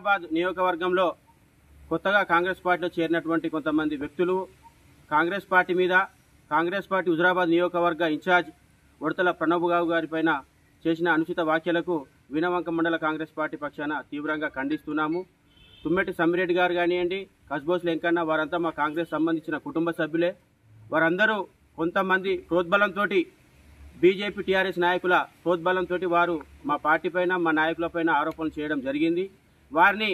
హుజురాబాద్ నియోజకవర్గంలో కొత్తగా కాంగ్రెస్ పార్టీలో చేరినటువంటి కొంతమంది వ్యక్తులు కాంగ్రెస్ పార్టీ మీద కాంగ్రెస్ పార్టీ హుజురాబాద్ నియోజకవర్గ ఇన్ఛార్జ్ ఉడతల ప్రణబ్ గారిపైన చేసిన అనుచిత వ్యాఖ్యలకు వినవంక మండల కాంగ్రెస్ పార్టీ పక్షాన తీవ్రంగా ఖండిస్తున్నాము. తుమ్మెటి సమ్మిరెడ్డి గారు కానివ్వండి, కస్బోస్ వెంకన్న వారంతా మా కాంగ్రెస్ సంబంధించిన కుటుంబ సభ్యులే. వారందరూ కొంతమంది ప్రోద్బలంతో బీజేపీ టీఆర్ఎస్ నాయకుల ప్రోద్బలంతో వారు మా పార్టీ పైన మా నాయకులపైన ఆరోపణలు చేయడం జరిగింది. వారిని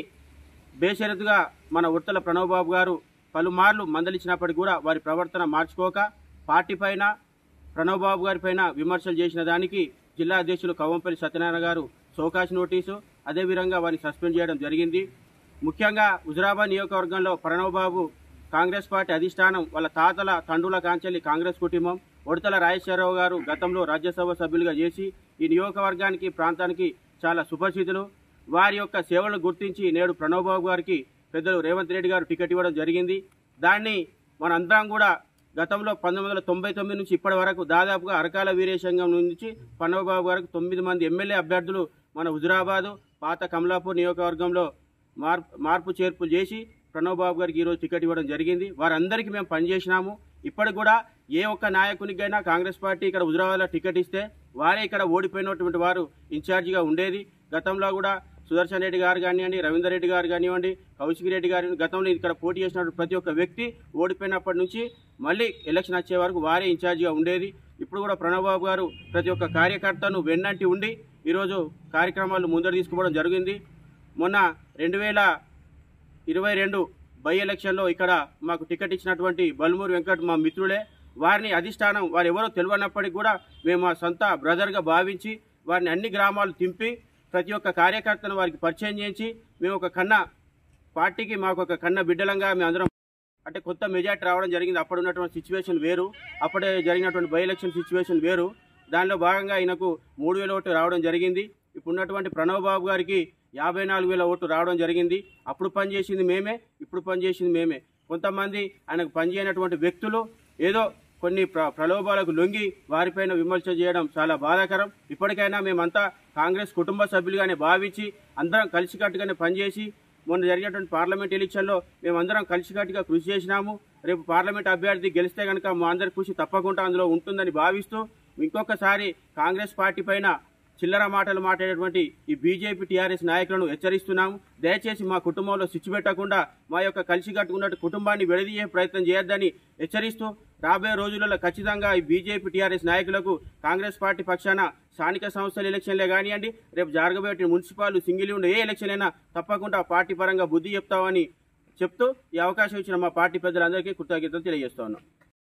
బేషరతుగా మన ఉడతల ప్రణబ్ బాబు గారు పలుమార్లు మందలించినప్పటికీ కూడా వారి ప్రవర్తన మార్చుకోక పార్టీ పైన ప్రణబ్ బాబు గారి పైన విమర్శలు చేసిన దానికి జిల్లా అధ్యక్షులు కవ్వంపల్లి సత్యనారాయణ గారు సోకాష్ నోటీసు, అదేవిధంగా వారిని సస్పెండ్ చేయడం జరిగింది. ముఖ్యంగా హుజురాబాద్ నియోజకవర్గంలో ప్రణబ్ బాబు కాంగ్రెస్ పార్టీ అధిష్టానం వాళ్ళ తాతల తండ్రుల కాంచెల్లి కాంగ్రెస్ కుటుంబం ఉడతల రాజేశ్వరరావు గారు గతంలో రాజ్యసభ సభ్యులుగా చేసి ఈ నియోజకవర్గానికి ప్రాంతానికి చాలా సుపరిచితులు. వారి యొక్క సేవలను గుర్తించి నేడు ప్రణబ్ బాబు గారికి పెద్దలు రేవంత్ రెడ్డి గారు టికెట్ ఇవ్వడం జరిగింది. దాన్ని మనందరం కూడా గతంలో 1999 నుంచి ఇప్పటి వరకు దాదాపుగా అరకాల వీరేశంగం నుంచి ప్రణబ్ బాబు గారికి 9 మంది ఎమ్మెల్యే అభ్యర్థులు మన హుజురాబాదు పాత కమలాపూర్ నియోజకవర్గంలో మార్పు చేర్పులు చేసి ప్రణబ్ బాబు గారికి ఈరోజు టికెట్ ఇవ్వడం జరిగింది. వారందరికీ మేము పనిచేసినాము. ఇప్పటికి కూడా ఏ ఒక్క నాయకునికైనా కాంగ్రెస్ పార్టీ ఇక్కడ హుజురాబాద్లో టికెట్ ఇస్తే వారే ఇక్కడ ఓడిపోయినటువంటి వారు ఇన్ఛార్జిగా ఉండేది. గతంలో కూడా సుదర్శన్ రెడ్డి గారు కానివ్వండి, రవీందర్ రెడ్డి గారు కానివ్వండి, కౌశిక్ రెడ్డి గారు గతంలో ఇక్కడ పోటీ చేసిన ప్రతి ఒక్క వ్యక్తి ఓడిపోయినప్పటి నుంచి మళ్ళీ ఎలక్షన్ వచ్చే వరకు వారే ఇన్ఛార్జిగా ఉండేది. ఇప్పుడు కూడా ప్రణబ్ బాబు గారు ప్రతి ఒక్క కార్యకర్తను వెన్నంటి ఉండి ఈరోజు కార్యక్రమాలు ముందడు తీసుకుపోవడం జరిగింది. మొన్న 2022 బై ఎలక్షన్లో ఇక్కడ మాకు టికెట్ ఇచ్చినటువంటి బల్మూరు వెంకట్ మా మిత్రులే. వారిని అధిష్టానం వారు ఎవరో తెలియనప్పటికీ కూడా మేము మా సొంత బ్రదర్గా భావించి వారిని అన్ని గ్రామాలు తింపి ప్రతి ఒక్క కార్యకర్తను వారికి పరిచయం చేయించి మేము ఒక పార్టీకి మాకు ఒక కన్న బిడ్డలంగా మేము అందరం అంటే కొత్త మెజార్టీ రావడం జరిగింది. అప్పుడు ఉన్నటువంటి సిచ్యువేషన్ వేరు, అప్పుడే జరిగినటువంటి బై ఎలక్షన్ సిచ్యువేషన్ వేరు. దానిలో భాగంగా ఆయనకు 3,000 ఓట్లు రావడం జరిగింది. ఇప్పుడు ఉన్నటువంటి ప్రణబ్ బాబు గారికి 54,000 ఓట్లు రావడం జరిగింది. అప్పుడు పనిచేసింది మేమే, ఇప్పుడు పనిచేసింది మేమే. కొంతమంది ఆయనకు పనిచేయనటువంటి వ్యక్తులు ఏదో కొన్ని ప్రలోభాలకు లొంగి వారిపైన విమర్శ చేయడం చాలా బాధాకరం. ఇప్పటికైనా మేమంతా కాంగ్రెస్ కుటుంబ సభ్యులుగానే భావించి అందరం కలిసికట్టుగానే పనిచేసి మొన్న జరిగినటువంటి పార్లమెంట్ ఎలక్షన్లో మేమందరం కలిసికట్టుగా కృషి చేసినాము. రేపు పార్లమెంట్ అభ్యర్థి గెలిస్తే కనుక మా అందరి కృషి తప్పకుండా అందులో ఉంటుందని భావిస్తూ ఇంకొకసారి కాంగ్రెస్ పార్టీ పైన చిల్లర మాటలు మాట్లాడేటువంటి ఈ బీజేపీ టీఆర్ఎస్ నాయకులను హెచ్చరిస్తున్నాము. దయచేసి మా కుటుంబంలో స్విచ్ పెట్టకుండా మా యొక్క కలిసికట్టుకున్నట్టు కుటుంబాన్ని విడదీయే ప్రయత్నం చేయొద్దని హెచ్చరిస్తూ రాబోయే రోజులలో ఖచ్చితంగా ఈ బీజేపీ టీఆర్ఎస్ నాయకులకు కాంగ్రెస్ పార్టీ పక్షాన స్థానిక సంస్థల ఎలక్షన్లే కానివ్వండి, రేపు జరగబోయే మున్సిపల్ సింగిల్ ఉండే ఏ ఎలక్షన్ అయినా తప్పకుండా పార్టీ పరంగా బుద్ధి చెప్తామని చెప్తూ ఈ అవకాశం ఇచ్చిన మా పార్టీ పెద్దలందరికీ కృతజ్ఞతలు తెలియజేస్తా ఉన్నాం.